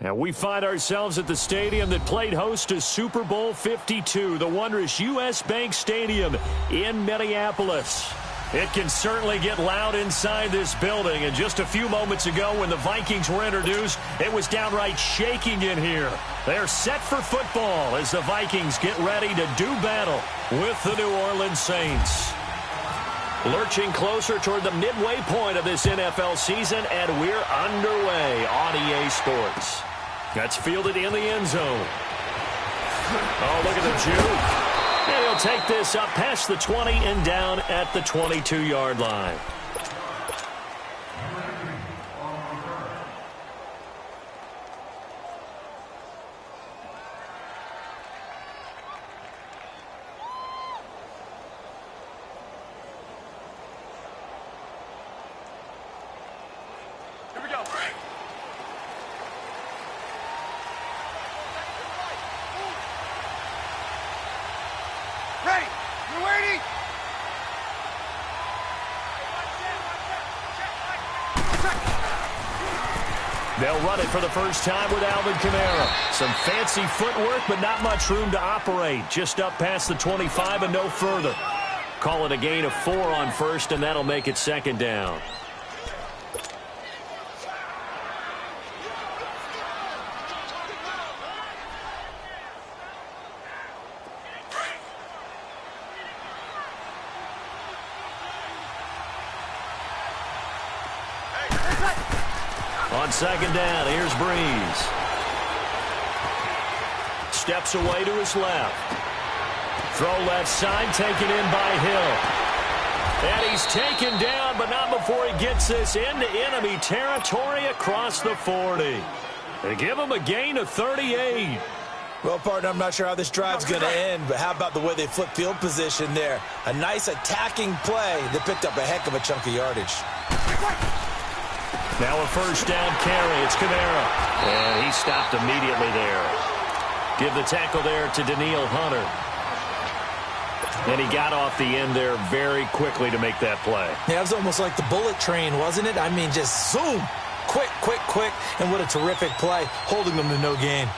And we find ourselves at the stadium that played host to Super Bowl 52, the wondrous U.S. Bank Stadium in Minneapolis. It can certainly get loud inside this building. And just a few moments ago when the Vikings were introduced, it was downright shaking in here. They're set for football as the Vikings get ready to do battle with the New Orleans Saints. Lurching closer toward the midway point of this NFL season, and we're underway on EA Sports. That's fielded in the end zone. Oh, look at the juke. And he'll take this up past the 20 and down at the 22-yard line. They'll run it for the first time with Alvin Kamara. Some fancy footwork, but not much room to operate. Just up past the 25 and no further. Call it a gain of 4 on first, and that'll make it second down. On second down, here's Breeze. Steps away to his left. Throw left side, taken in by Hill. And he's taken down, but not before he gets this into enemy territory across the 40. They give him a gain of 38. Well, partner, I'm not sure how this drive's going to end, but how about the way they flip field position there? A nice attacking play that picked up a heck of a chunk of yardage. Now a first down carry. It's Kamara. And he stopped immediately there. Give the tackle there to Danielle Hunter. And he got off the end there very quickly to make that play. Yeah, it was almost like the bullet train, wasn't it? I mean, just zoom. Quick, quick, quick. And what a terrific play, holding them to no gain.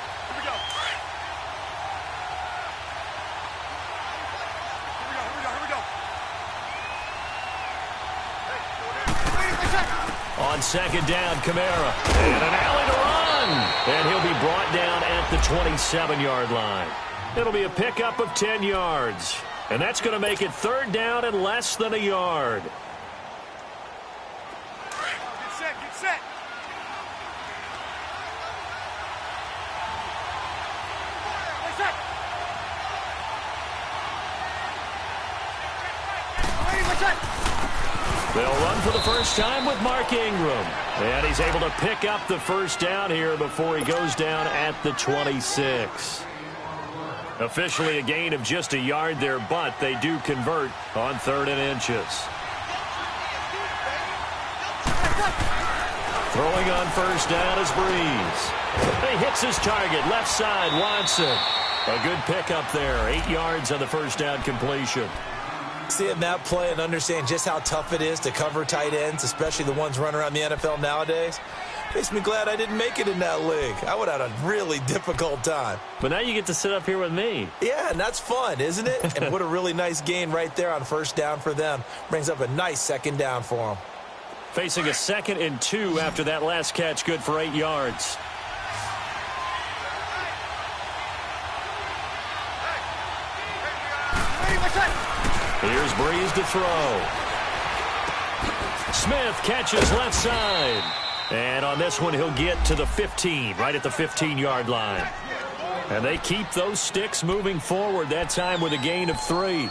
On second down, Kamara. And an alley to run. And he'll be brought down at the 27-yard line. It'll be a pickup of 10 yards. And that's going to make it third down and less than a yard. Get set, get set. Get set. They'll run for the first time with Mark Ingram. And he's able to pick up the first down here before he goes down at the 26. Officially a gain of just a yard there, but they do convert on 3rd and inches. Throwing on first down is Breeze. He hits his target, left side, Watson. A good pickup there, 8 yards on the first down completion. Seeing that play and understand just how tough it is to cover tight ends, especially the ones running around the NFL nowadays, makes me glad I didn't make it in that league. I would have had a really difficult time. But now you get to sit up here with me. Yeah, and that's fun, isn't it? And what a really nice gain right there on first down for them. Brings up a nice second down for them. Facing a 2nd and 2 after that last catch, good for 8 yards. Here's Breeze to throw. Smith catches left side. And on this one, he'll get to the 15, right at the 15-yard line. And they keep those sticks moving forward, that time with a gain of 3. Here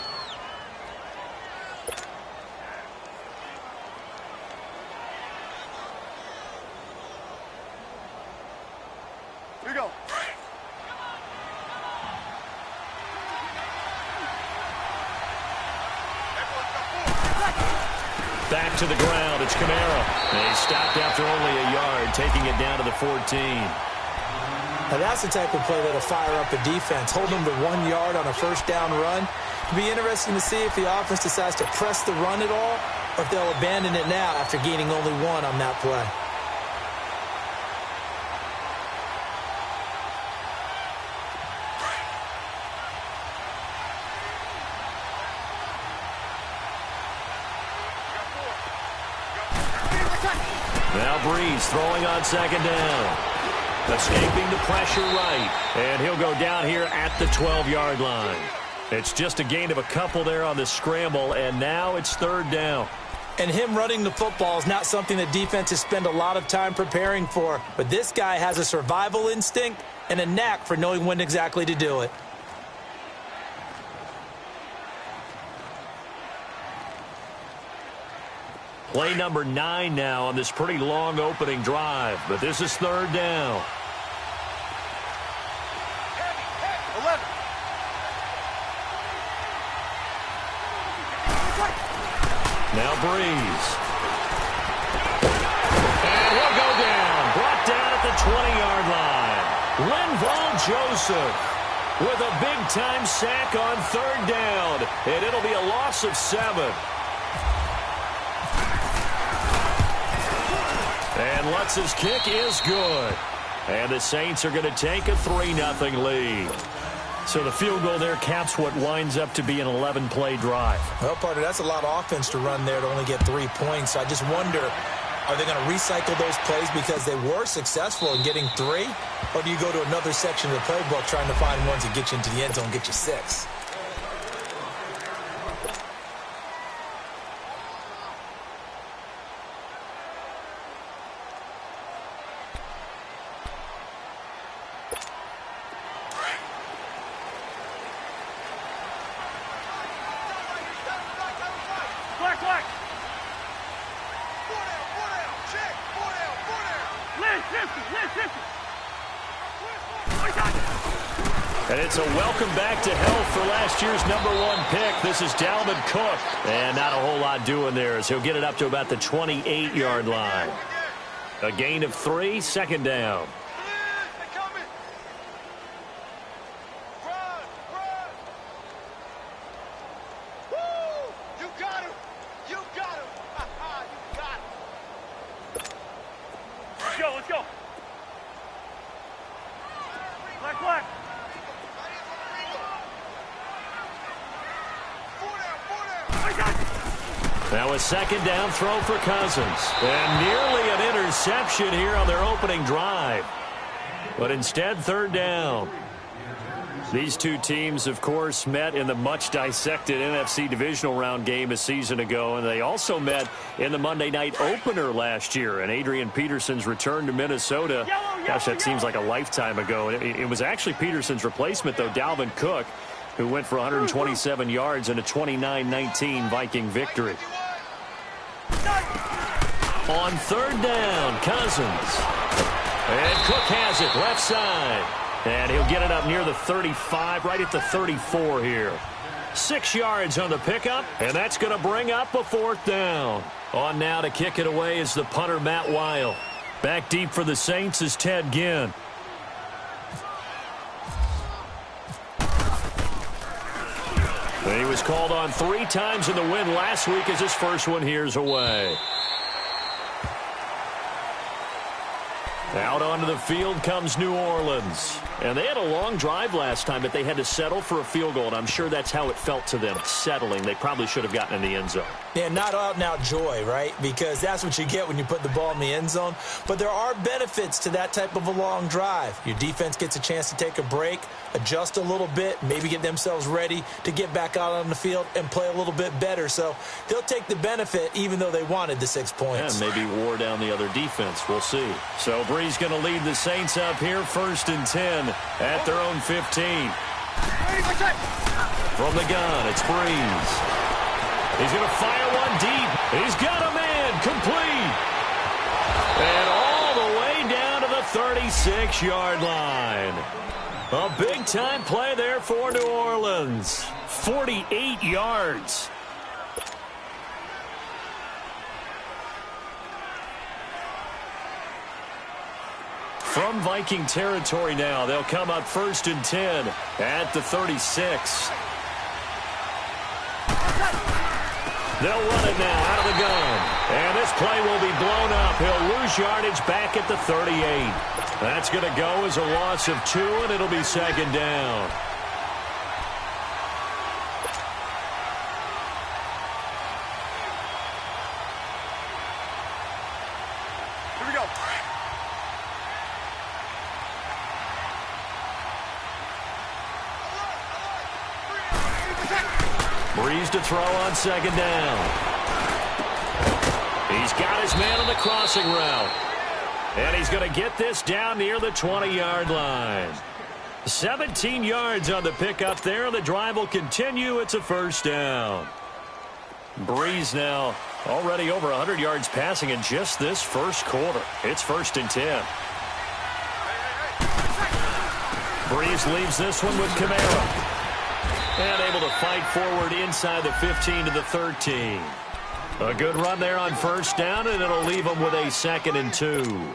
we go. Back to the ground. It's Kamara. And he stopped after only a yard, taking it down to the 14. Now that's the type of play that'll fire up a defense. Hold them to 1 yard on a first down run. It'll be interesting to see if the offense decides to press the run at all, or if they'll abandon it now after gaining only 1 on that play. Now Breeze throwing on second down. Escaping the pressure right. And he'll go down here at the 12-yard line. It's just a gain of a couple there on the scramble, and now it's third down. And him running the football is not something that defenses spend a lot of time preparing for. But this guy has a survival instinct and a knack for knowing when exactly to do it. Play number 9 now on this pretty long opening drive. But this is third down. 11. Now Breeze. And he'll go down. Brought down at the 20-yard line. Linval Joseph with a big-time sack on third down. And it'll be a loss of 7. And Lutz's kick is good. And the Saints are going to take a 3-0 lead. So the field goal there caps what winds up to be an 11-play drive. Well, partner, that's a lot of offense to run there to only get 3 points. I just wonder, are they going to recycle those plays because they were successful in getting 3? Or do you go to another section of the playbook trying to find ones that get you into the end zone and get you 6? And it's a welcome back to health for last year's #1 pick. This is Dalvin Cook. And not a whole lot doing there as he'll get it up to about the 28-yard line. A gain of 3, second down. Let's go. Black. Now a second down throw for Cousins. And nearly an interception here on their opening drive. But instead, third down. These two teams, of course, met in the much-dissected NFC divisional round game a season ago, and they also met in the Monday night opener last year. And Adrian Peterson's return to Minnesota, gosh, that seems like a lifetime ago. It was actually Peterson's replacement, though, Dalvin Cook, who went for 127 yards in a 29-19 Viking victory. On third down, Cousins. And Cook has it, left side. And he'll get it up near the 35, right at the 34 here. 6 yards on the pickup, and that's going to bring up a fourth down. On now to kick it away is the punter, Matt Weil. Back deep for the Saints is Ted Ginn. And he was called on 3 times in the win last week as his first one here's away. Out onto the field comes New Orleans. And they had a long drive last time, but they had to settle for a field goal, and I'm sure that's how it felt to them, settling. They probably should have gotten in the end zone. Yeah, not out-and-out joy, right? Because that's what you get when you put the ball in the end zone. But there are benefits to that type of a long drive. Your defense gets a chance to take a break, adjust a little bit, maybe get themselves ready to get back out on the field and play a little bit better. So they'll take the benefit even though they wanted the 6 points. Yeah, maybe wore down the other defense. We'll see. So Breeze going to lead the Saints up here, 1st and 10 at their own 15. From the gun, it's Breeze. He's going to fire one deep. He's got a man, complete. And all the way down to the 36-yard line. A big-time play there for New Orleans. 48 yards. From Viking territory now, they'll come up 1st and 10 at the 36. They'll run it now out of the gun. And this play will be blown up. He'll lose yardage back at the 38. That's going to go as a loss of 2, and it'll be second down. Breeze to throw on second down. He's got his man on the crossing route. And he's going to get this down near the 20-yard line. 17 yards on the pickup there. The drive will continue. It's a first down. Breeze now already over 100 yards passing in just this first quarter. It's 1st and 10. Breeze leaves this one with Kamara. And able to fight forward inside the 15 to the 13. A good run there on first down, and it'll leave him with a 2nd and 2.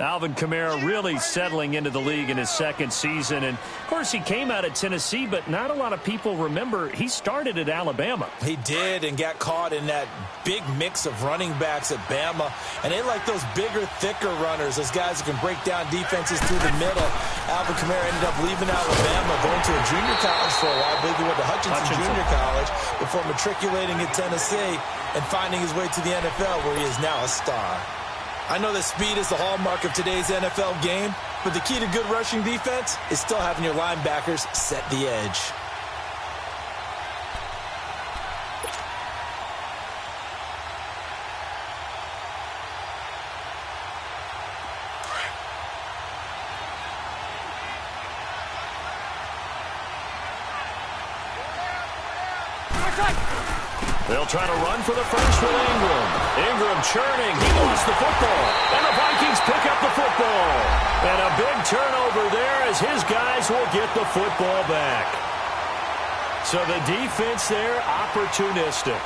Alvin Kamara really settling into the league in his second season. And, of course, he came out of Tennessee, but not a lot of people remember he started at Alabama. He did, and got caught in that big mix of running backs at Bama. And they like those bigger, thicker runners, those guys who can break down defenses through the middle. Alvin Kamara ended up leaving Alabama, going to a junior college for a while. I believe he went to Hutchinson Junior College before matriculating at Tennessee and finding his way to the NFL, where he is now a star. I know that speed is the hallmark of today's NFL game, but the key to good rushing defense is still having your linebackers set the edge. They'll try to run for the first with Ingram. Ingram churning. He lost the football. And the Vikings pick up the football. And a big turnover there as his guys will get the football back. So the defense there, opportunistic.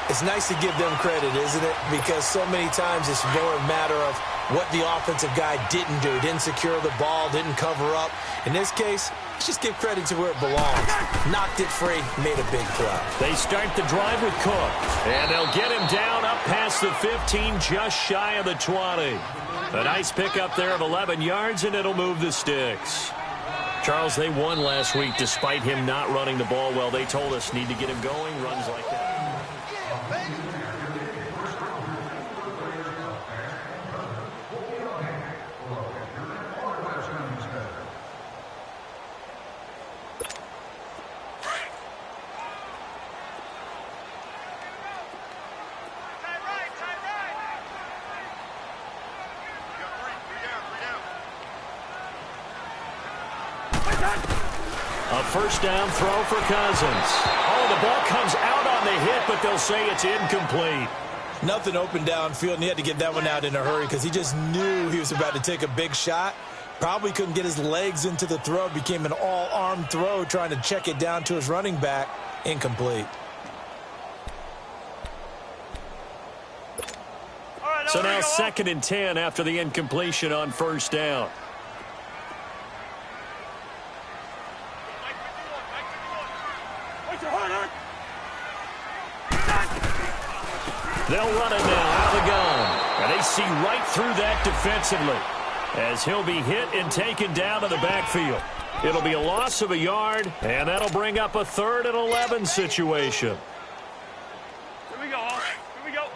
It's nice to give them credit, isn't it? Because so many times it's more a matter of what the offensive guy didn't do. Didn't secure the ball, didn't cover up. In this case, let's just give credit to where it belongs. Knocked it free, made a big play. They start the drive with Cook. And they'll get him down up past the 15, just shy of the 20. A nice pickup there of 11 yards, and it'll move the sticks. Charles, they won last week despite him not running the ball well. They told us need to get him going, runs like that. A first down throw for Cousins. Oh, the ball comes out on the hit, but they'll say it's incomplete. Nothing open downfield, and he had to get that one out in a hurry because he just knew he was about to take a big shot. Probably couldn't get his legs into the throw. Became an all-arm throw trying to check it down to his running back. Incomplete. So now 2nd and 10 after the incompletion on first down. They'll run it now out of the gun. And they see right through that defensively as he'll be hit and taken down to the backfield. It'll be a loss of a yard, and that'll bring up a 3rd and 11 situation. Here we go, Hawk. Here we go.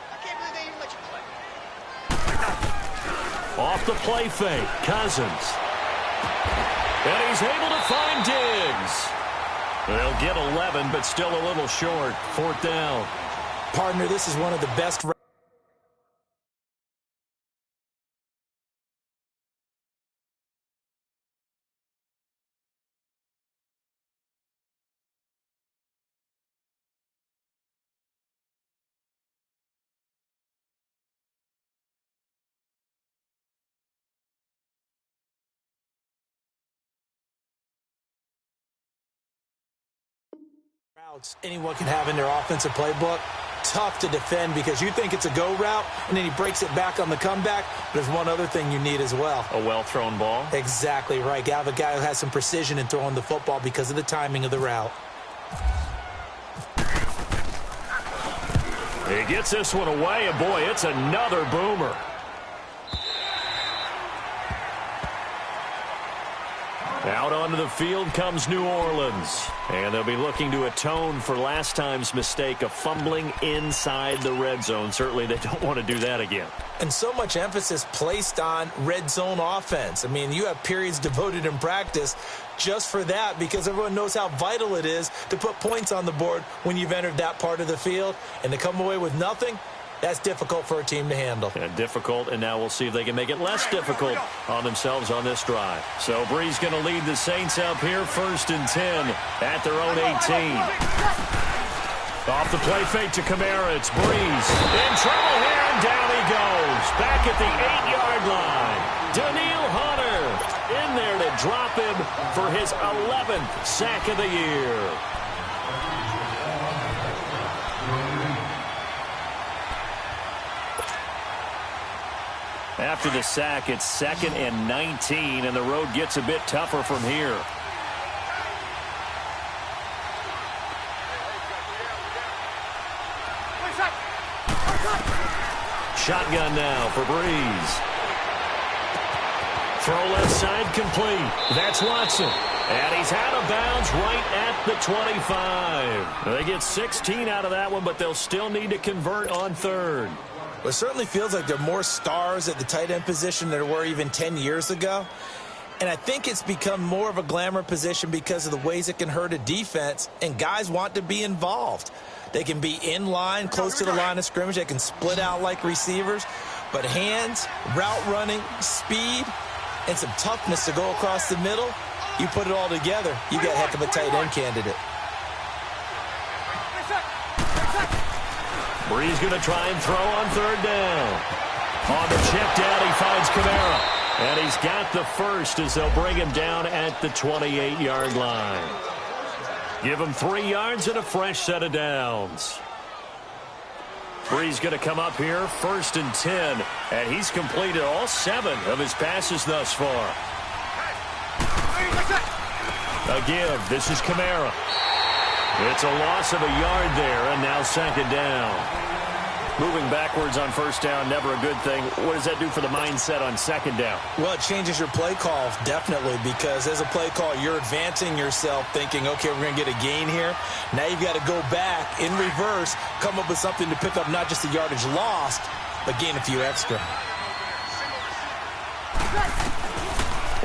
I can't believe they even let you play. Off the play fake, Cousins. And he's able to find Diggs. They'll get 11, but still a little short. 4th down. Partner, this is one of the best. Routes anyone can have in their offensive playbook. Tough to defend because you think it's a go route, and then he breaks it back on the comeback. There's one other thing you need as well. A well-thrown ball. Exactly right. You have a guy who has some precision in throwing the football because of the timing of the route. He gets this one away, and boy, it's another boomer. Out onto the field comes New Orleans. And they'll be looking to atone for last time's mistake of fumbling inside the red zone. Certainly they don't want to do that again. And so much emphasis placed on red zone offense. I mean, you have periods devoted in practice just for that because everyone knows how vital it is to put points on the board when you've entered that part of the field. And to come away with nothing, that's difficult for a team to handle. Yeah, difficult, and now we'll see if they can make it less difficult on themselves on this drive. So Brees going to lead the Saints up here, 1st and 10 at their own 18. Off the play fake to Kamara, it's Brees. In trouble here, and down he goes. Back at the 8-yard line. Danielle Hunter in there to drop him for his 11th sack of the year. After the sack, it's 2nd and 19, and the road gets a bit tougher from here. Shotgun now for Brees. Throw left side complete. That's Watson. And he's out of bounds right at the 25. They get 16 out of that one, but they'll still need to convert on 3rd. Well, it certainly feels like there are more stars at the tight end position than there were even 10 years ago. And I think it's become more of a glamour position because of the ways it can hurt a defense, and guys want to be involved. They can be in line, close to the line of scrimmage. They can split out like receivers. But hands, route running, speed, and some toughness to go across the middle, you put it all together, you got a heck of a tight end candidate. Brees going to try and throw on 3rd down. On the check down, he finds Kamara. And he's got the first as they'll bring him down at the 28-yard line. Give him 3 yards and a fresh set of downs. Brees going to come up here, 1st and 10. And he's completed all 7 of his passes thus far. A give. This is Kamara. It's a loss of a yard there, and now 2nd down. Moving backwards on 1st down, never a good thing. What does that do for the mindset on 2nd down? Well, it changes your play call, definitely, because as a play call, you're advancing yourself thinking, okay, we're going to get a gain here. Now you've got to go back in reverse, come up with something to pick up not just the yardage lost, but gain a few extra.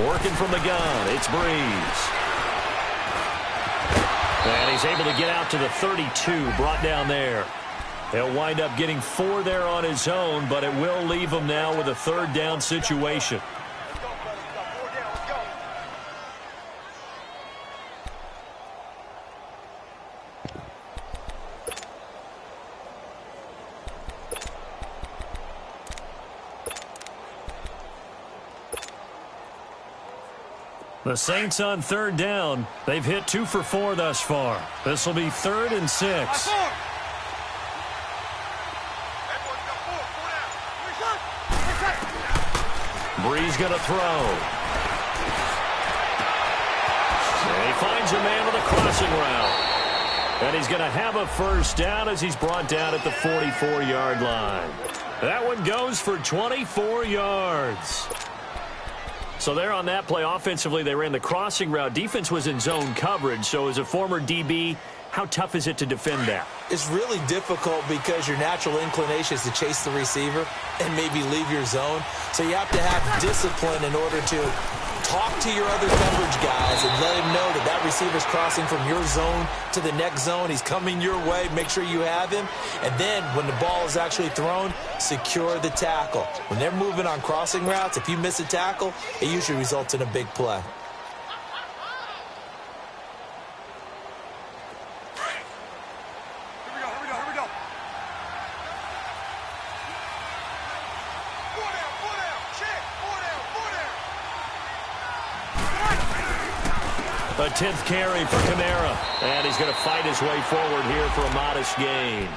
Working from the gun, it's Brees. And he's able to get out to the 32, brought down there. He'll wind up getting 4 there on his own, but it will leave him now with a 3rd down situation. The Saints on 3rd down. They've hit 2 for 4 thus far. This will be 3rd and 6. Brees going to throw. And he finds a man with a crossing route. And he's going to have a 1st down as he's brought down at the 44-yard line. That one goes for 24 yards. So there on that play, offensively, they ran the crossing route. Defense was in zone coverage. So as a former DB, how tough is it to defend that? It's really difficult because your natural inclination is to chase the receiver and maybe leave your zone. So you have to have discipline in order to talk to your other coverage guys and let him know that that receiver's crossing from your zone to the next zone. He's coming your way. Make sure you have him. And then when the ball is actually thrown, secure the tackle. When they're moving on crossing routes, if you miss a tackle, it usually results in a big play. A 10th carry for Kamara. And he's going to fight his way forward here for a modest gain.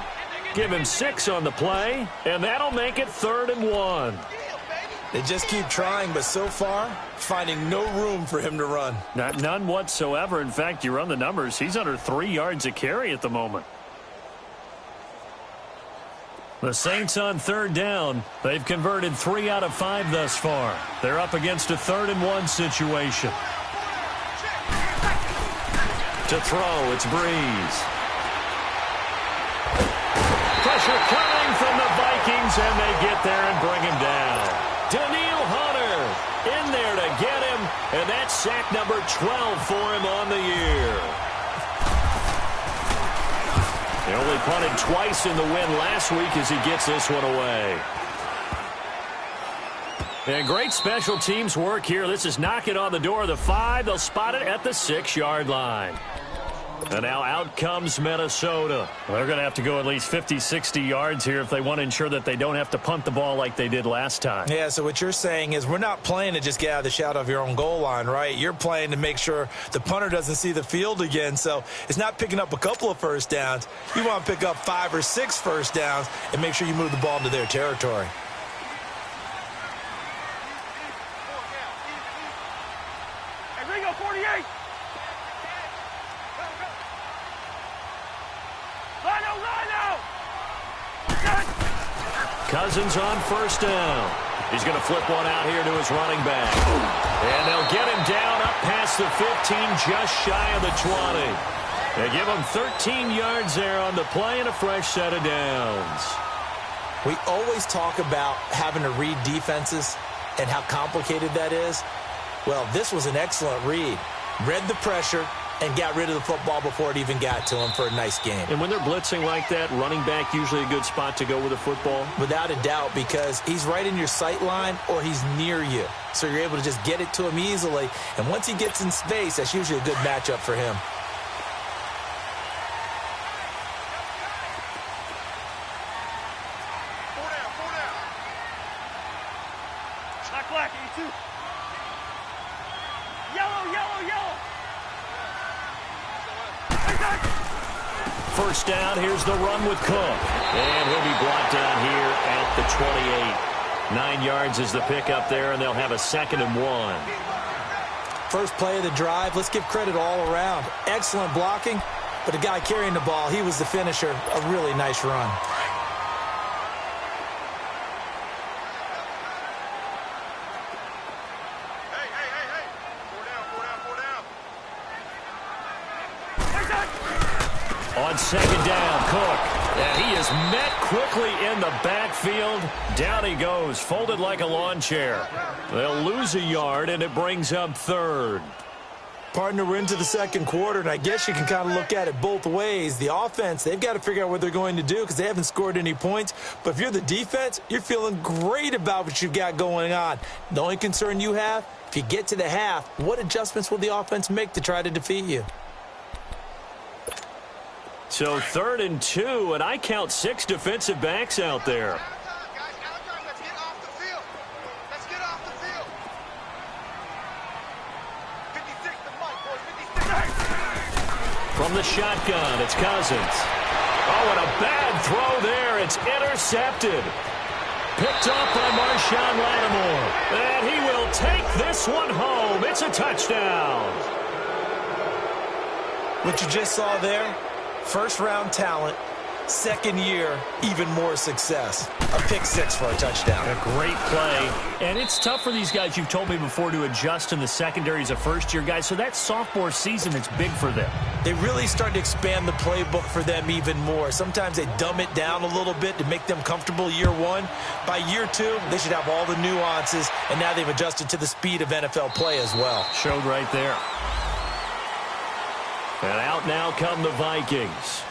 Give him 6 on the play, and that'll make it 3rd and 1. They just keep trying, but so far, finding no room for him to run. None whatsoever. In fact, you run the numbers, he's under 3 yards a carry at the moment. The Saints on 3rd down. They've converted 3 out of 5 thus far. They're up against a 3rd and 1 situation. To throw, it's Brees. Pressure pressure coming from the Vikings, and they get there and bring him down. Daniil Hunter in there to get him, and that's sack number 12 for him on the year. He only punted twice in the win last week as he gets this one away. And great special teams work here. This is knocking on the door of the 5. They'll spot it at the 6-yard line. And now out comes Minnesota. They're going to have to go at least 50, 60 yards here if they want to ensure that they don't have to punt the ball like they did last time. Yeah, so what you're saying is we're not playing to just get out of the shadow of your own goal line, right? You're playing to make sure the punter doesn't see the field again. So it's not picking up a couple of first downs. You want to pick up 5 or 6 first downs and make sure you move the ball into their territory. Hey, Ringo, 48. Cousins on first down. He's going to flip one out here to his running back. And they'll get him down up past the 15, just shy of the 20. They give him 13 yards there on the play and a fresh set of downs. We always talk about having to read defenses and how complicated that is. Well, this was an excellent read. Read the pressure and got rid of the football before it even got to him for a nice game. And when they're blitzing like that, running back usually a good spot to go with the football? Without a doubt, because he's right in your sight line or he's near you. So you're able to just get it to him easily. And once he gets in space, that's usually a good matchup for him. Black, 82. Yellow, yellow, yellow. First down, here's the run with Cook. And he'll be brought down here at the 28. 9 yards is the pickup there, and they'll have a 2nd and 1. First play of the drive, let's give credit all around. Excellent blocking, but the guy carrying the ball, he was the finisher. A really nice run. On 2nd down, Cook. And he is met quickly in the backfield. Down he goes, folded like a lawn chair. They'll lose a yard, and it brings up 3rd. Partner, we're into the 2nd quarter, and I guess you can kind of look at it both ways. The offense, they've got to figure out what they're going to do because they haven't scored any points. But if you're the defense, you're feeling great about what you've got going on. The only concern you have, if you get to the half, what adjustments will the offense make to try to defeat you? So 3rd and 2, and I count 6 defensive backs out there. Let's get off the field. Let's get off the field. 56 to Mike, boys. 56. From the shotgun, it's Cousins. Oh, and a bad throw there. It's intercepted. Picked off by Marshawn Lattimore. And he will take this one home. It's a touchdown. What you just saw there? First-round talent, 2nd year, even more success. A pick 6 for a touchdown. A great play. And it's tough for these guys, you've told me before, to adjust in the secondary as a first-year guy. So that sophomore season is big for them. They really start to expand the playbook for them even more. Sometimes they dumb it down a little bit to make them comfortable year 1. By year 2, they should have all the nuances, and now they've adjusted to the speed of NFL play as well. Showed right there. And out now come the Vikings.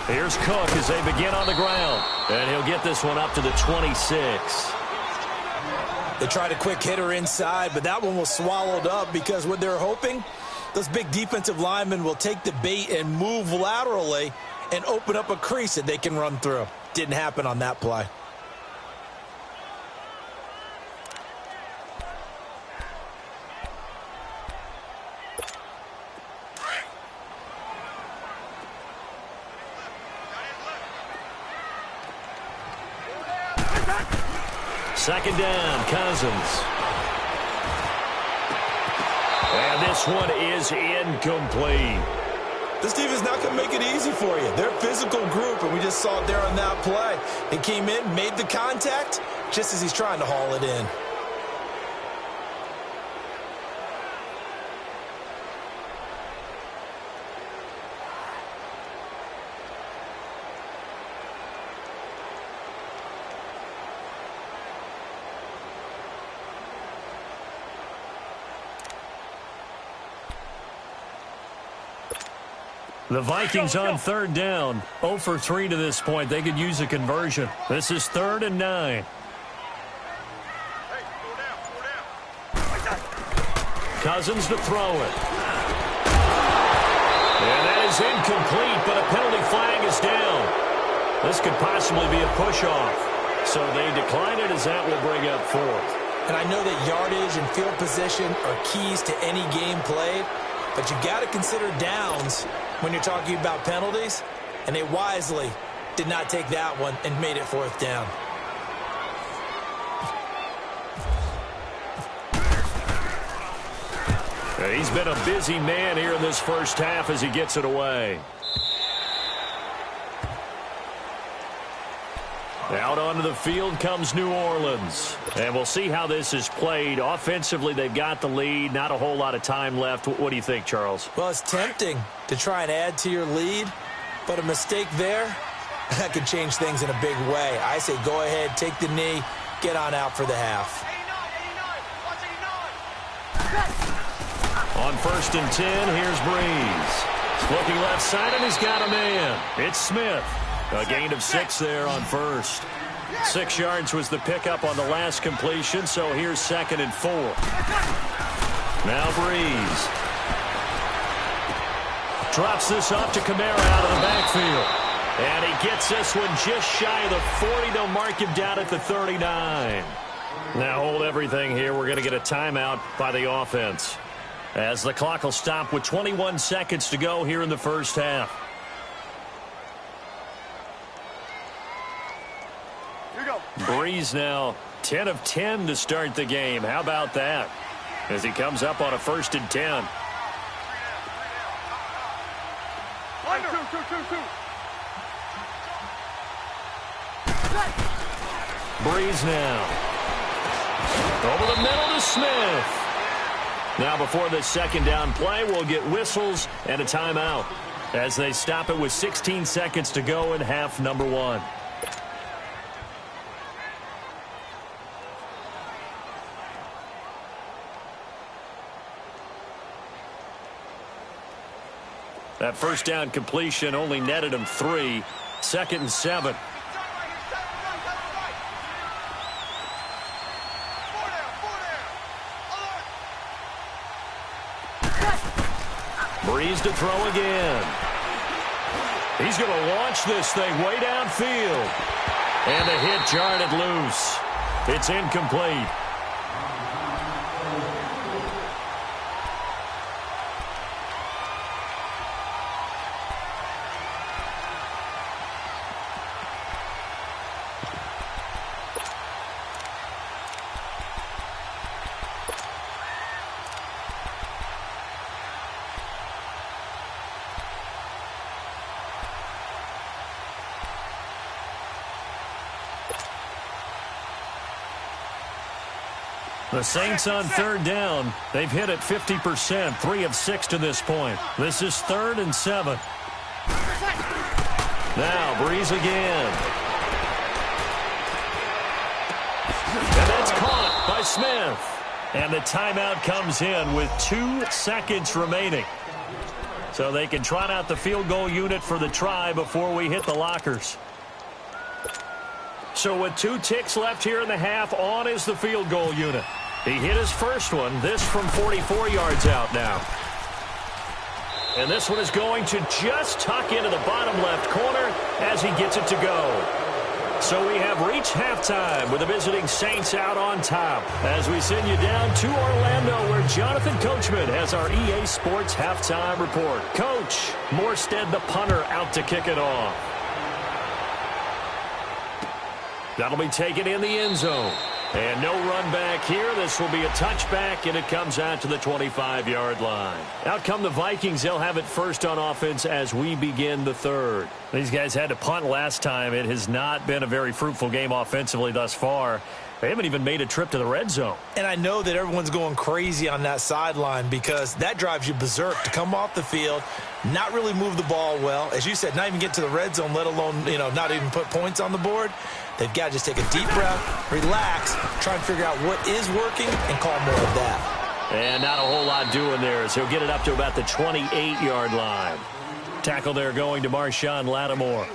Here's Cook as they begin on the ground. And he'll get this one up to the 26. They tried a quick hitter inside, but that one was swallowed up because what they're hoping, those big defensive linemen will take the bait and move laterally and open up a crease that they can run through. Didn't happen on that play. Second down, Cousins. And this one is incomplete. This team is not going to make it easy for you. They're a physical group, and we just saw it there on that play. He came in, made the contact, just as he's trying to haul it in. The Vikings on third down, 0 for 3 to this point. They could use a conversion. This is 3rd and 9. Cousins to throw it. And that is incomplete, but a penalty flag is down. This could possibly be a push-off. So they decline it as that will bring up 4th. And I know that yardage and field position are keys to any game played, but you got to consider downs when you're talking about penalties, and they wisely did not take that one and made it 4th down. He's been a busy man here in this first half as he gets it away. Out onto the field comes New Orleans. And we'll see how this is played. Offensively, they've got the lead. Not a whole lot of time left. What do you think, Charles? Well, it's tempting to try and add to your lead, but a mistake there, that could change things in a big way. I say go ahead, take the knee, get on out for the half. 89, On 1st and 10, here's Breeze. Looking left side, and he's got a man. It's Smith. A gain of 6 there on 1st. 6 yards was the pickup on the last completion, so here's 2nd and 4. Now Breeze. Drops this off to Kamara out of the backfield. And he gets this one just shy of the 40. They'll mark him down at the 39. Now hold everything here. We're going to get a timeout by the offense, as the clock will stop with 21 seconds to go here in the first half. Breeze now 10 of 10 to start the game. How about that? As he comes up on a 1st and 10. Breeze now. Over the middle to Smith. Now before this 2nd down play, we'll get whistles and a timeout as they stop it with 16 seconds to go in half number 1. That 1st down completion only netted him 3. 2nd and 7. Breeze to throw again. He's going to launch this thing way downfield. And the hit jarred it loose. It's incomplete. The Saints on 3rd down. They've hit it 50%, 3 of 6 to this point. This is 3rd and 7. Now Breeze again. And that's caught by Smith. And the timeout comes in with 2 seconds remaining. So they can trot out the field goal unit for the try before we hit the lockers. So with 2 ticks left here in the half, on is the field goal unit. He hit his first one, this from 44 yards out now. And this one is going to just tuck into the bottom left corner as he gets it to go. So we have reached halftime with the visiting Saints out on top as we send you down to Orlando, where Jonathan Coachman has our EA Sports halftime report. Coach, Morstead, the punter, out to kick it off. That'll be taken in the end zone. And no run back here. This will be a touchback, and it comes out to the 25-yard line. Out come the Vikings. They'll have it first on offense as we begin the third. These guys had to punt last time. It has not been a very fruitful game offensively thus far. They haven't even made a trip to the red zone. And I know that everyone's going crazy on that sideline because that drives you berserk to come off the field, not really move the ball well. As you said, not even get to the red zone, let alone, not even put points on the board. They've got to just take a deep breath, relax, try and figure out what is working, and call more of that. And not a whole lot doing there, so he'll get it up to about the 28-yard line. Tackle there going to Marshawn Lattimore.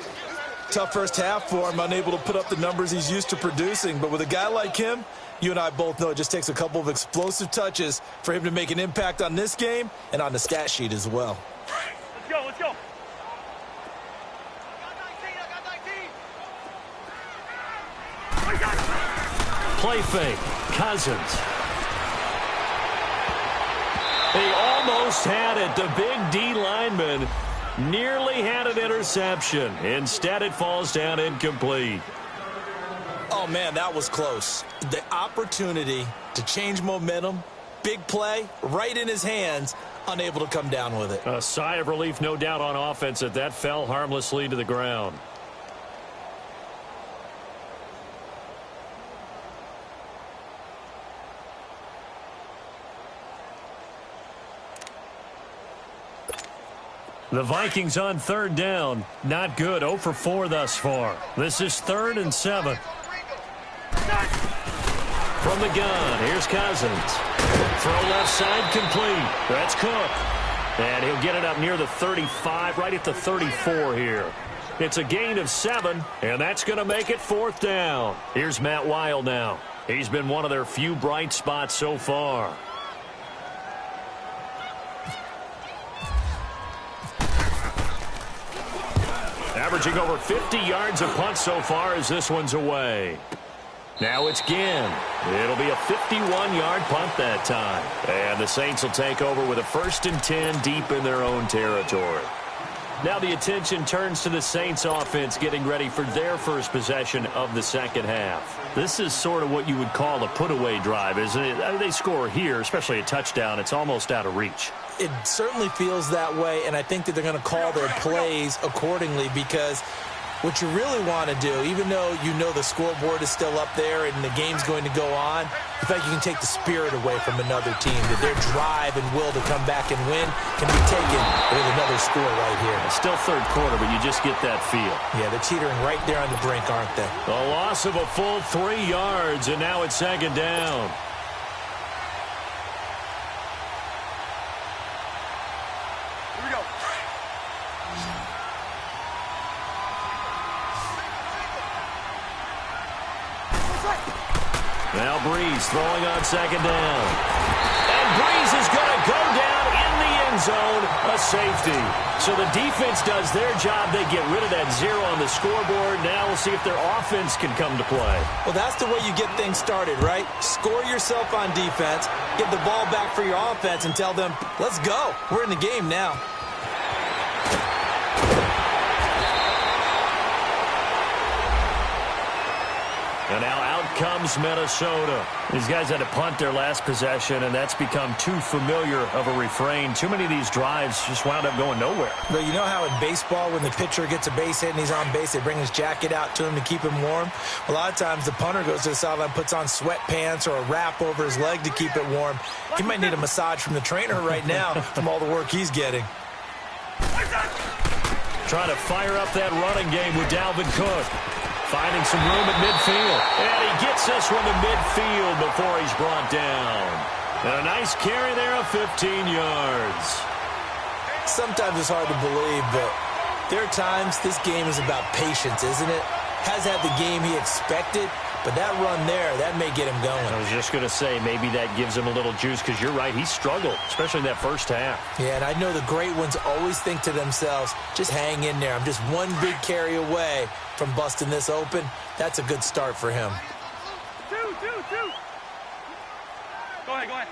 Tough first half for him, unable to put up the numbers he's used to producing. But with a guy like him, you and I both know it just takes a couple of explosive touches for him to make an impact on this game and on the stat sheet as well. Let's go, let's go. Play fake. Cousins. He almost had it. The big D lineman nearly had an interception. Instead, it falls down incomplete. Oh, man, that was close. The opportunity to change momentum, big play, right in his hands, unable to come down with it. A sigh of relief, no doubt, on offense that fell harmlessly to the ground. The Vikings on third down. Not good. 0 for 4 thus far. This is 3rd and 7. From the gun, here's Cousins. Throw left side complete. That's Cook. And he'll get it up near the 35, right at the 34 here. It's a gain of 7, and that's going to make it 4th down. Here's Matt Wild now. He's been one of their few bright spots so far. Averaging over 50 yards a punt so far as this one's away. Now it's Ginn. It'll be a 51-yard punt that time. And the Saints will take over with a 1st and 10 deep in their own territory. Now the attention turns to the Saints offense getting ready for their first possession of the second half. This is sort of what you would call a put-away drive, isn't it? They score here, especially a touchdown. It's almost out of reach. It certainly feels that way, and I think that they're going to call their plays accordingly because what you really want to do, even though you know the scoreboard is still up there and the game's going to go on, in fact, you can take the spirit away from another team, that their drive and will to come back and win can be taken with another score right here. It's still third quarter, but you just get that feel. Yeah, they're teetering right there on the brink, aren't they? A loss of a full 3 yards, and now it's 2nd down. Now Breeze throwing on 2nd down. And Breeze is going to go down in the end zone, a safety. So the defense does their job. They get rid of that 0 on the scoreboard. Now we'll see if their offense can come to play. Well, that's the way you get things started, right? Score yourself on defense, get the ball back for your offense, and tell them, let's go. We're in the game now. And now out comes Minnesota. These guys had to punt their last possession, and that's become too familiar of a refrain. Too many of these drives just wound up going nowhere. But you know how in baseball, when the pitcher gets a base hit and he's on base, they bring his jacket out to him to keep him warm? A lot of times the punter goes to the sideline, puts on sweatpants or a wrap over his leg to keep it warm. He might need a massage from the trainer right now from all the work he's getting. Trying to fire up that running game with Dalvin Cook. Finding some room at midfield. And he gets this one to midfield before he's brought down. And a nice carry there of 15 yards. Sometimes it's hard to believe, but there are times this game is about patience, isn't it? Has had the game he expected, but that run there, that may get him going. I was just going to say, maybe that gives him a little juice, because you're right, he struggled, especially in that first half. Yeah, and I know the great ones always think to themselves, just hang in there. I'm just one big carry away from busting this open. That's a good start for him. Two. Go ahead.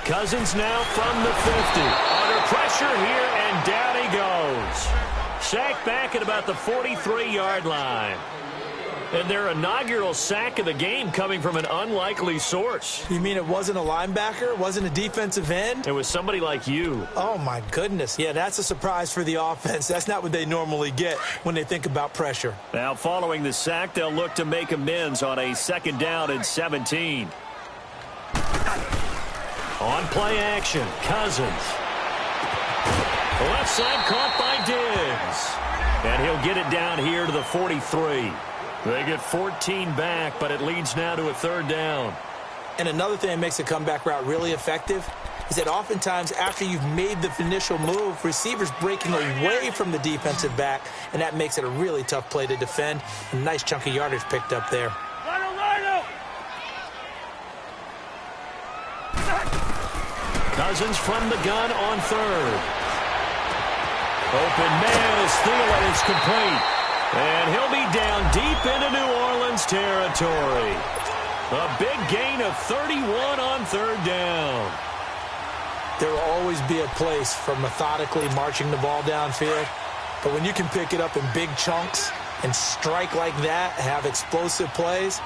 Cousins now from the 50. Under pressure here, and down he goes. sack back at about the 43-yard line. And their inaugural sack of the game coming from an unlikely source. You mean it wasn't a linebacker? It wasn't a defensive end? It was somebody like you. Oh, my goodness. Yeah, that's a surprise for the offense. That's not what they normally get when they think about pressure. Now, following the sack, they'll look to make amends on a 2nd down and 17. On play action, Cousins. Left side caught by Diggs. And he'll get it down here to the 43. They get 14 back, but it leads now to a 3rd down. And another thing that makes a comeback route really effective is that oftentimes after you've made the initial move, receivers breaking away from the defensive back, and that makes it a really tough play to defend. A nice chunk of yardage picked up there. Cousins from the gun on 3rd. Open man is Thielen. It's complete. And he'll be down deep into New Orleans territory. A big gain of 31 on 3rd down. There will always be a place for methodically marching the ball downfield. But when you can pick it up in big chunks and strike like that, have explosive plays,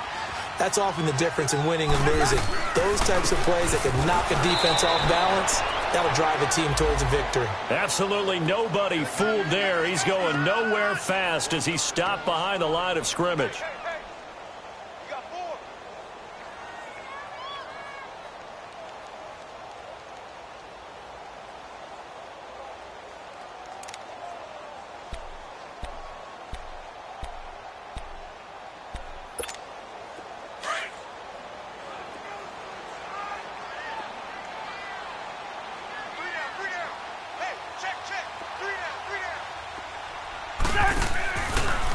that's often the difference in winning and losing. Those types of plays that can knock a defense off balance, that'll drive a team towards a victory. Absolutely nobody fooled there. He's going nowhere fast as he stopped behind the line of scrimmage.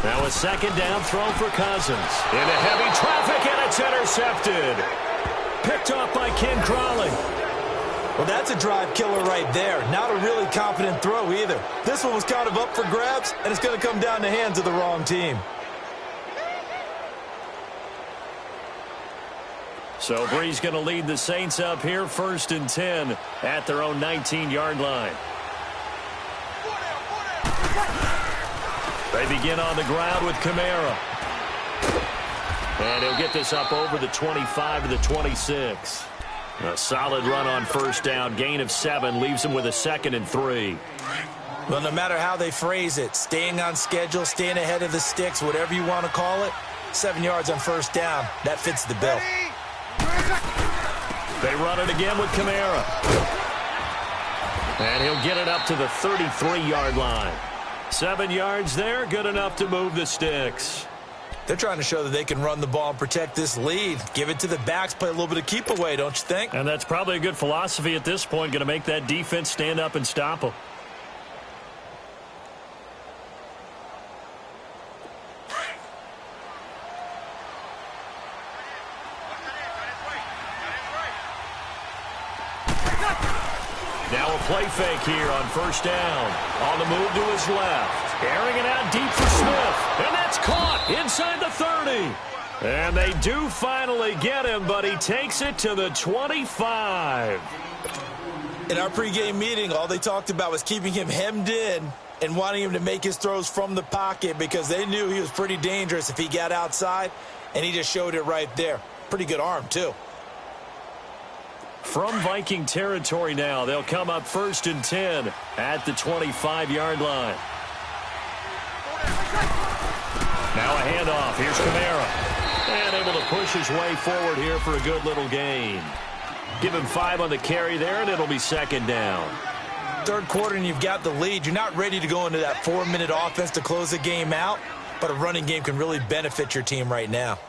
Now a 2nd down throw for Cousins. Into heavy traffic, and it's intercepted. Picked off by Ken Crawley. Well, that's a drive killer right there. Not a really confident throw either. This one was kind of up for grabs, and it's going to come down the hands of the wrong team. So Bree's going to lead the Saints up here 1st and 10 at their own 19-yard line. They begin on the ground with Kamara. And he'll get this up over the 25 to the 26. A solid run on 1st down. Gain of 7 leaves him with a 2nd and 3. Well, no matter how they phrase it, staying on schedule, staying ahead of the sticks, whatever you want to call it, 7 yards on 1st down, that fits the bill. They run it again with Kamara. And he'll get it up to the 33-yard line. 7 yards there, good enough to move the sticks. They're trying to show that they can run the ball and protect this lead. Give it to the backs, play a little bit of keep away, don't you think? And that's probably a good philosophy at this point, going to make that defense stand up and stop them. Now a play fake here on 1st down. On the move to his left. Airing it out deep for Smith. And that's caught inside the 30. And they do finally get him, but he takes it to the 25. In our pregame meeting, all they talked about was keeping him hemmed in and wanting him to make his throws from the pocket because they knew he was pretty dangerous if he got outside, and he just showed it right there. Pretty good arm, too. From Viking territory now, they'll come up 1st and 10 at the 25-yard line. Now a handoff. Here's Kamara. And able to push his way forward here for a good little gain. Give him 5 on the carry there, and it'll be 2nd down. 3rd quarter, and you've got the lead. You're not ready to go into that 4-minute offense to close the game out, but a running game can really benefit your team right now.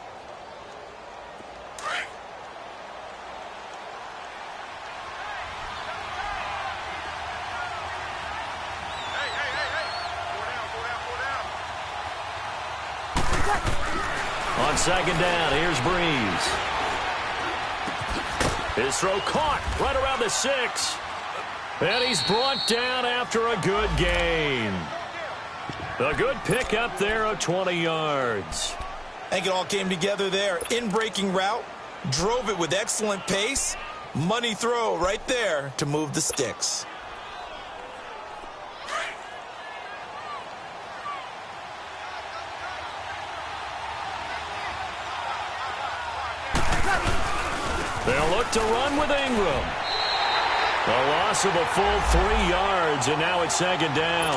On 2nd down, here's Breeze. His throw caught right around the 6. And he's brought down after a good gain. A good pick up there of 20 yards. I think it all came together there. In-breaking route, drove it with excellent pace. Money throw right there to move the sticks. They'll look to run with Ingram. A loss of a full 3 yards, and now it's second down.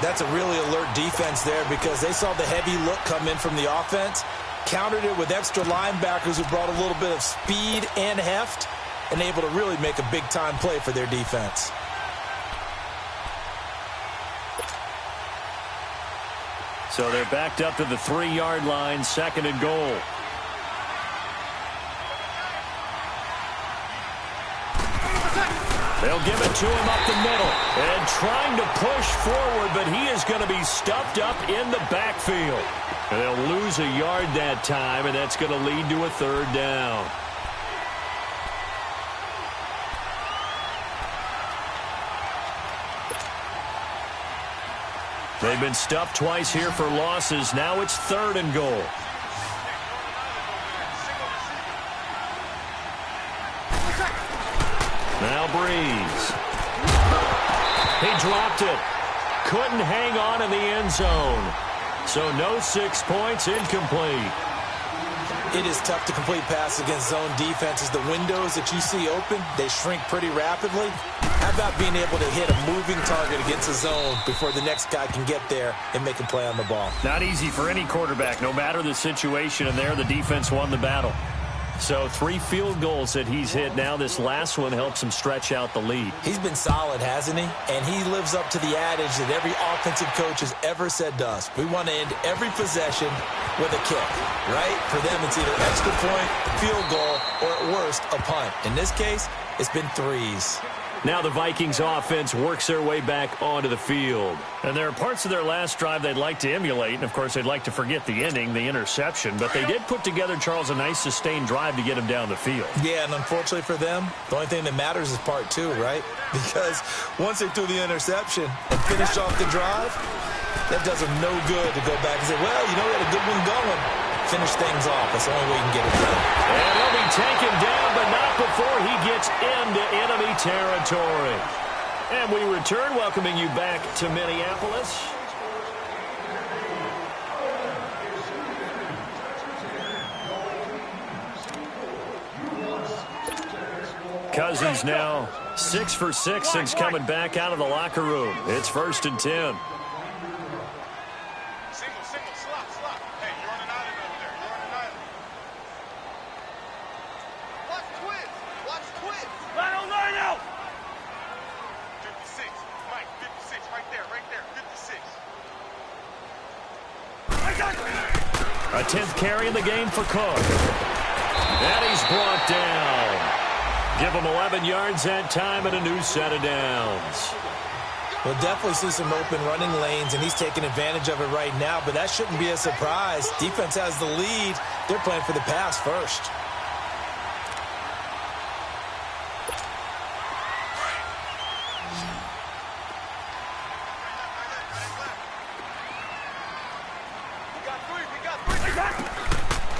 That's a really alert defense there because they saw the heavy look come in from the offense, countered it with extra linebackers who brought a little bit of speed and heft, and able to really make a big-time play for their defense. So they're backed up to the 3-yard line, second and goal. They'll give it to him up the middle and trying to push forward, but he is going to be stuffed up in the backfield. And they'll lose a yard that time, and that's going to lead to a third down. They've been stuffed twice here for losses. Now it's third and goal. Now Breeze. He dropped it. Couldn't hang on in the end zone. So no 6 points, incomplete. It is tough to complete passes against zone defenses. The windows that you see open, they shrink pretty rapidly. How about being able to hit a moving target against a zone before the next guy can get there and make a play on the ball? Not easy for any quarterback, no matter the situation, and there the defense won the battle. So 3 field goals that he's hit now. This last one helps him stretch out the lead. He's been solid, hasn't he? And he lives up to the adage that every offensive coach has ever said to us. We want to end every possession with a kick, right? For them, it's either extra point, field goal, or at worst, a punt. In this case, it's been 3s. Now the Vikings offense works their way back onto the field. And there are parts of their last drive they'd like to emulate. And, of course, they'd like to forget the ending, the interception. But they did put together, Charles, a nice sustained drive to get him down the field. Yeah, and unfortunately for them, the only thing that matters is part 2, right? Because once they threw the interception and finished off the drive, that does them no good to go back and say, well, you know, we had a good one going. Finish things off. That's the only way you can get it done. And he'll be taken down, but not before he gets into enemy territory. And we return, welcoming you back to Minneapolis. Cousins now 6 for 6 since coming back out of the locker room. It's 1st and 10. A 10th carry in the game for Cook. And he's brought down. Give him 11 yards that time and a new set of downs. We'll definitely see some open running lanes, and he's taking advantage of it right now, but that shouldn't be a surprise. Defense has the lead. They're playing for the pass first.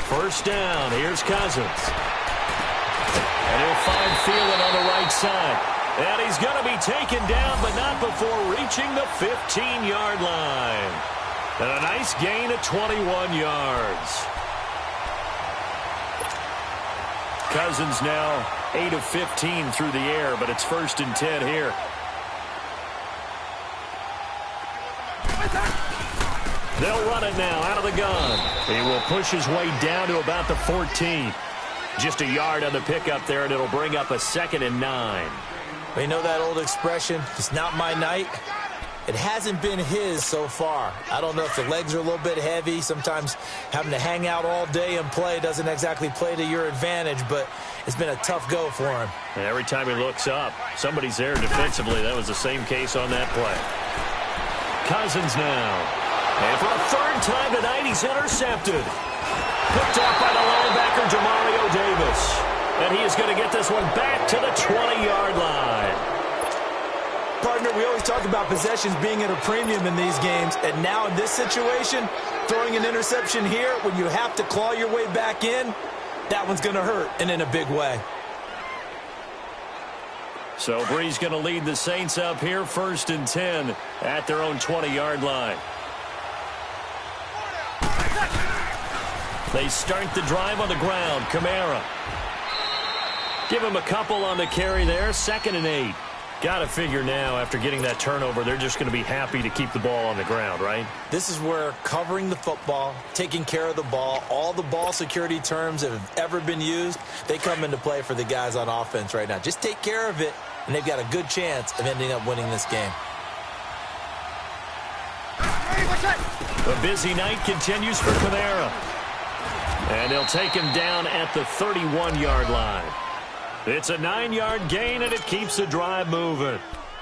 First down, here's Cousins. And he'll find Thielen on the right side. And he's going to be taken down, but not before reaching the 15-yard line. And a nice gain of 21 yards. Cousins now 8 of 15 through the air, but it's 1st and 10 here. They'll run it now out of the gun. He will push his way down to about the 14. Just a yard on the pickup there, and it'll bring up a 2nd and 9. We know that old expression, it's not my night. It hasn't been his so far. I don't know if the legs are a little bit heavy. Sometimes having to hang out all day and play doesn't exactly play to your advantage, but it's been a tough go for him. And every time he looks up, somebody's there defensively. That was the same case on that play. Cousins now. And for a 3rd time tonight, he's intercepted. Picked off by the linebacker, Demario Davis. And he is going to get this one back to the 20-yard line. Partner, we always talk about possessions being at a premium in these games. And now in this situation, throwing an interception here when you have to claw your way back in, that one's going to hurt, and in a big way. So Bree's going to lead the Saints up here, 1st and 10 at their own 20-yard line. They start the drive on the ground. Kamara. Give him a couple on the carry there. 2nd and 8. Got to figure now, after getting that turnover, they're just going to be happy to keep the ball on the ground, right? This is where covering the football, taking care of the ball, all the ball security terms that have ever been used, they come into play for the guys on offense right now. Just take care of it, and they've got a good chance of ending up winning this game. The busy night continues for Kamara. And they'll take him down at the 31-yard line. It's a 9-yard gain, and it keeps the drive moving.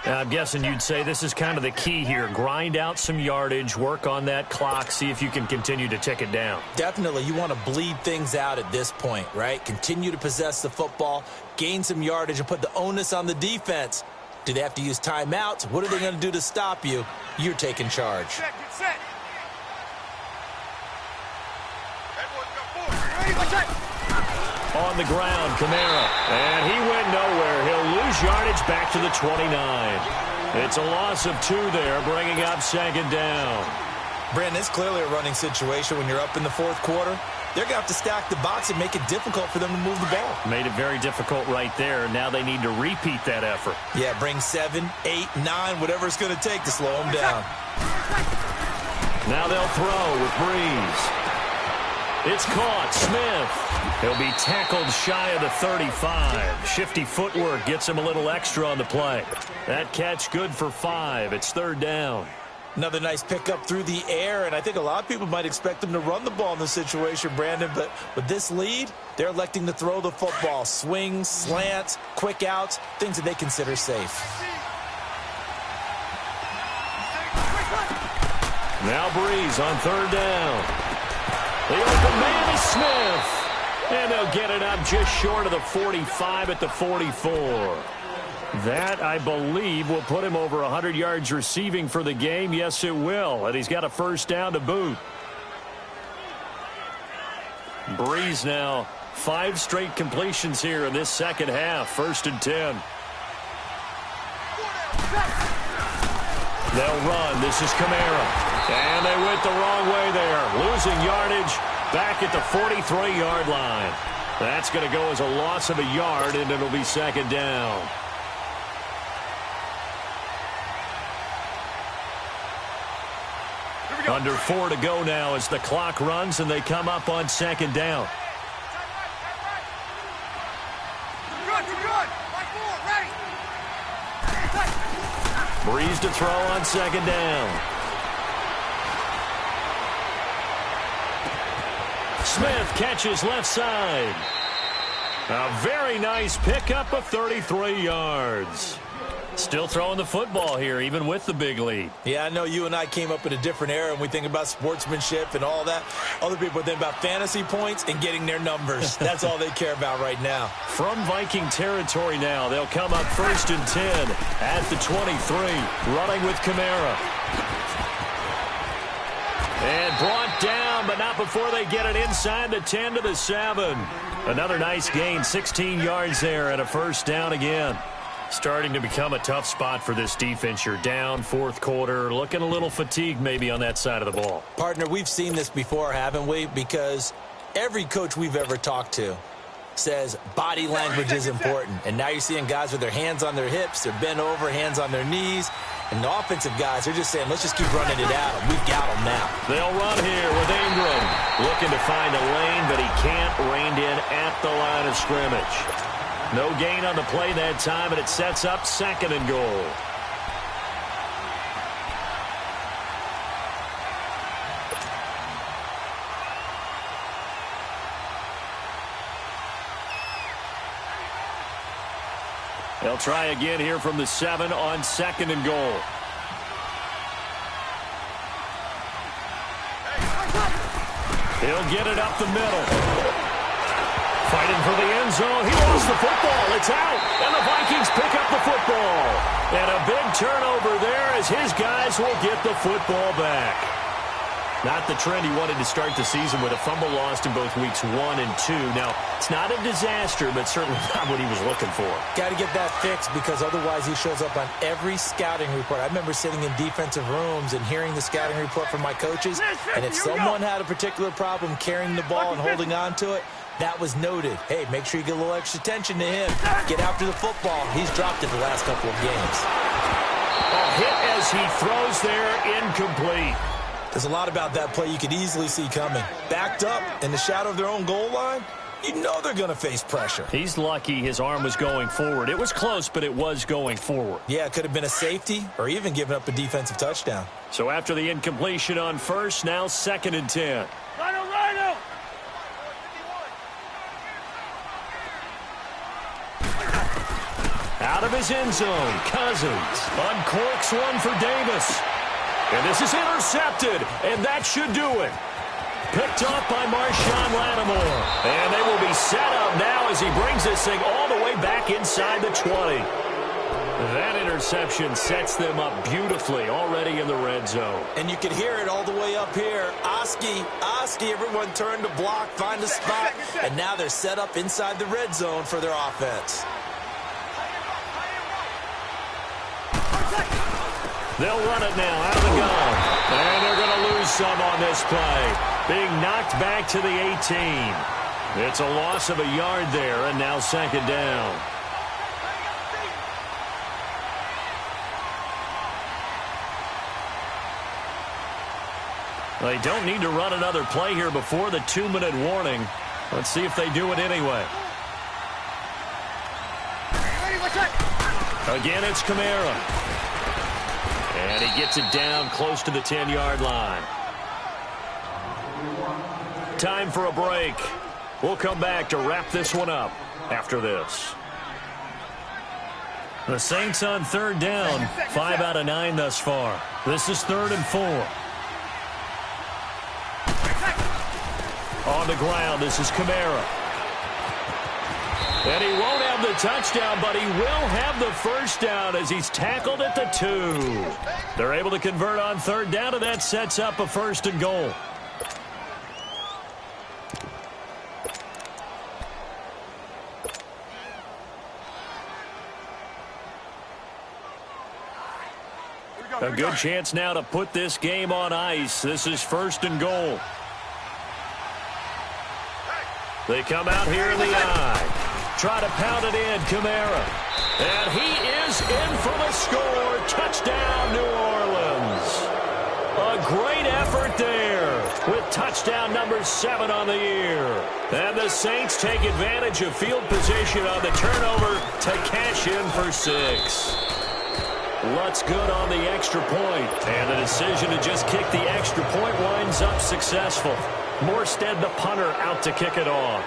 I'm guessing you'd say this is kind of the key here. Grind out some yardage, work on that clock, see if you can continue to tick it down. Definitely. You want to bleed things out at this point, right? Continue to possess the football, gain some yardage, and put the onus on the defense. Do they have to use timeouts? What are they going to do to stop you? You're taking charge. Get set. Edwards, go forward. On the ground, Kamara. And he went nowhere. He'll lose yardage back to the 29. It's a loss of 2 there, bringing up 2nd down. Brandon, it's clearly a running situation when you're up in the 4th quarter. They're going to have to stack the box and make it difficult for them to move the ball. Made it very difficult right there. Now they need to repeat that effort. Yeah, bring 7, 8, 9, whatever it's going to take to slow them down. Now they'll throw with Breeze. It's caught. Smith. He'll be tackled shy of the 35. Shifty footwork gets him a little extra on the play. That catch good for 5. It's 3rd down. Another nice pickup through the air, and I think a lot of people might expect them to run the ball in this situation, Brandon, but with this lead, they're electing to throw the football. Swings, slants, quick outs, things that they consider safe. Now Breeze on 3rd down. The open man is Smith. And they'll get it up just short of the 45 at the 44. That, I believe, will put him over 100 yards receiving for the game. Yes, it will. And he's got a 1st down to boot. Breeze now 5 straight completions here in this 2nd half. 1st and 10. They'll run. This is Kamara. And they went the wrong way there. Losing yardage back at the 43-yard line. That's going to go as a loss of a yard, and it'll be 2nd down. Under 4 to go now as the clock runs, and they come up on 2nd down. Breeze to throw on 2nd down. Smith catches left side. A very nice pickup of 33 yards. Still throwing the football here, even with the big lead. Yeah, I know you and I came up in a different era, and we think about sportsmanship and all that. Other people think about fantasy points and getting their numbers. That's all they care about right now. From Viking territory now, they'll come up 1st and 10 at the 23, running with Kamara. And brought down, but not before they get it inside the 10 to the 7. Another nice gain, 16 yards there, and a 1st down again. Starting to become a tough spot for this defense. You're down 4th quarter, looking a little fatigued maybe on that side of the ball. Partner, we've seen this before, haven't we? Because every coach we've ever talked to says body language is important. And now you're seeing guys with their hands on their hips, they're bent over, hands on their knees. And the offensive guys are just saying, let's just keep running it out. We've got them now. They'll run here with Ingram. Looking to find a lane, but he can't. Reined in at the line of scrimmage. No gain on the play that time, and it sets up 2nd and goal. They'll try again here from the 7 on 2nd and goal. He'll get it up the middle. Fighting for the end zone. He lost the football. It's out. And the Vikings pick up the football. And a big turnover there as his guys will get the football back. Not the trend he wanted to start the season with, a fumble lost in both weeks 1 and 2. Now, it's not a disaster, but certainly not what he was looking for. Got to get that fixed because otherwise he shows up on every scouting report. I remember sitting in defensive rooms and hearing the scouting report from my coaches, and if someone had a particular problem carrying the ball and holding on to it, That was noted. Hey, make sure you get a little extra attention to him. Get after the football. He's dropped it the last couple of games. A hit as he throws there, incomplete. There's a lot about that play you could easily see coming. Backed up in the shadow of their own goal line, you know they're going to face pressure. He's lucky his arm was going forward. It was close, but it was going forward. Yeah, it could have been a safety or even given up a defensive touchdown. So after the incompletion on first, now 2nd and 10. Rhino! Out of his end zone, Cousins uncorks one for Davis. And this is intercepted, and that should do it. Picked off by Marshawn Lattimore. And they will be set up now as he brings this thing all the way back inside the 20. That interception sets them up beautifully already in the red zone. And you can hear it all the way up here. Oski, everyone turned to block, find a spot, and now they're set up inside the red zone for their offense. They'll run it now out of the gun. And they're going to lose some on this play. Being knocked back to the 18. It's a loss of a yard there, and now 2nd down. They don't need to run another play here before the 2-minute warning. Let's see if they do it anyway. Again, it's Kamara. And he gets it down close to the 10-yard line. Time for a break. We'll come back to wrap this one up after this. The Saints on 3rd down. 5 out of 9 thus far. This is 3rd and 4. On the ground, this is Kamara. And he won't have the touchdown, but he will have the first down as he's tackled at the 2. They're able to convert on 3rd down, and that sets up a 1st and goal. A good chance now to put this game on ice. This is 1st and goal. They come out here in the eye. Try to pound it in, Kamara. And he is in for the score. Touchdown, New Orleans. A great effort there with touchdown number 7 on the year. And the Saints take advantage of field position on the turnover to cash in for 6. Lutz good on the extra point. And the decision to just kick the extra point winds up successful. Morstead, the punter, out to kick it off.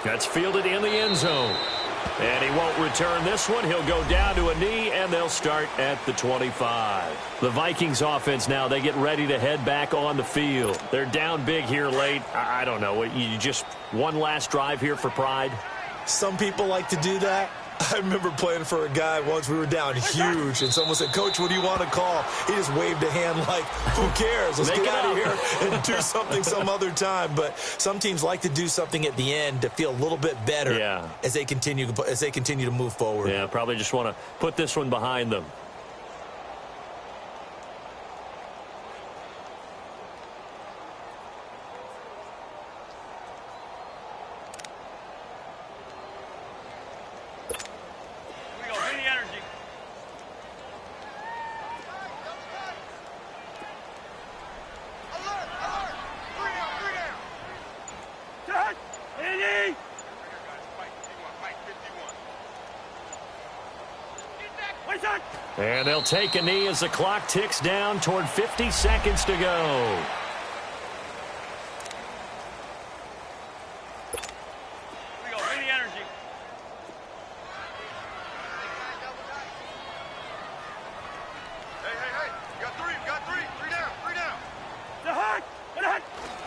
That's fielded in the end zone. And he won't return this one. He'll go down to a knee, and they'll start at the 25. The Vikings offense now, they get ready to head back on the field. They're down big here late. I don't know. You just one last drive here for pride? Some people like to do that. I remember playing for a guy once. We were down huge, and someone said, "Coach, what do you want to call?" He just waved a hand like, "Who cares? Let's get out of here and do something some other time." But some teams like to do something at the end to feel a little bit better as they continue to move forward. Yeah, probably just want to put this one behind them. And they'll take a knee as the clock ticks down toward 50 seconds to go.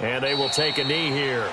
And they will take a knee here.